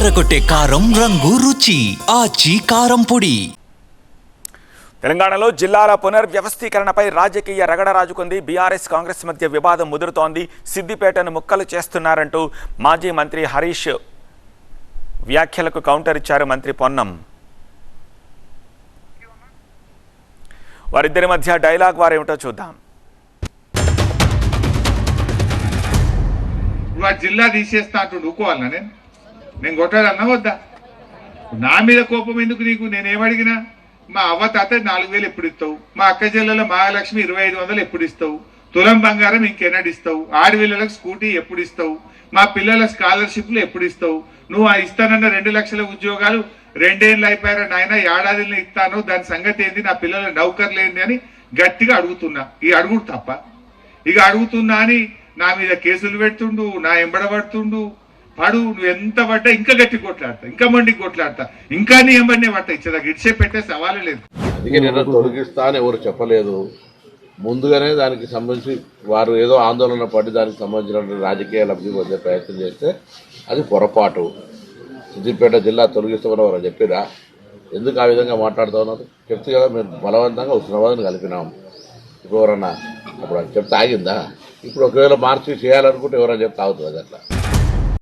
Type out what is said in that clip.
అదరగొట్టే కారం రంగు రుచి ఆచి కారం పొడి. తెలంగాణలో జిల్లాల పునర్వ్యవస్థీకరణపై రాజకీయ రగడ రాజుకుంది. బీఆర్ఎస్ కాంగ్రెస్ మధ్య వివాదం ముదురుతోంది. సిద్దిపేటను ముక్కలు చేస్తున్నారంటూ మాజీ మంత్రి హరీష్ వ్యాఖ్యలకు కౌంటర్ ఇచ్చారు మంత్రి పొన్నం. వారిద్దరి మధ్య డైలాగ్ వారేమిటో చూద్దాం. జిల్లా తీసేస్తా అంటూ ఊకోవాలన్నా నేను కొట్టాలన్నా వద్దా? నా మీద కోపం ఎందుకు నీకు? నేనేమడిగినా? మా అవ్వ తాత 4000 ఎప్పుడు ఇస్తావు? మా అక్క చెల్లెల మహాలక్ష్మి 2500 ఎప్పుడు ఇస్తావు? తులం బంగారం ఇంకెన్నడు ఇస్తావు? ఆడపిల్లలకు స్కూటీ ఎప్పుడు ఇస్తావు? మా పిల్లల స్కాలర్షిప్లు ఎప్పుడు ఇస్తావు? నువ్వు ఇస్తానన్న 2 లక్షల ఉద్యోగాలు 2 ఏళ్ళు అయిపోయారా నాయన, ఏడాదిలో ఇస్తాను, దాని సంగతి ఏంది? నా పిల్లల నౌకర్లు ఏంది అని గట్టిగా అడుగుతున్నా. ఈ అడుగుడు తప్ప? ఇక అడుగుతున్నా అని నా మీద కేసులు పెడుతుండు, నా ఎంబడబడుతుండు. పడు, నువ్వు ఎంత పడ్డా ఇంకా గట్టి కొట్లాడతా, ఇంకా మండికి కొట్లాడతా, ఇంకా నీ ఎంబడినే పడతా. ఇచ్చేదా గిడిచే పెట్టే సవాలే లేదు. అందుకే నేను తొలగిస్తా అని ఎవరు చెప్పలేదు. ముందుగానే దానికి సంబంధించి వారు ఏదో ఆందోళన పడి దానికి సంబంధించిన రాజకీయ లబ్ధి పొందే ప్రయత్నం చేస్తే అది పొరపాటు. సిద్దిపేట జిల్లా తొలగిస్తామని ఎవరు చెప్పిరా? ఎందుకు ఆ విధంగా మాట్లాడుతూ ఉన్నారు? చెప్తే కదా మేము బలవంతంగా ఉస్మానాబాద్ని కలిపినాము. ఇప్పుడు ఎవరన్నా అప్పుడు చెప్తే ఆగిందా? ఇప్పుడు ఒకవేళ మార్చి చేయాలనుకుంటే ఎవరైనా చెప్తే ఆగుతుంది అట్లా.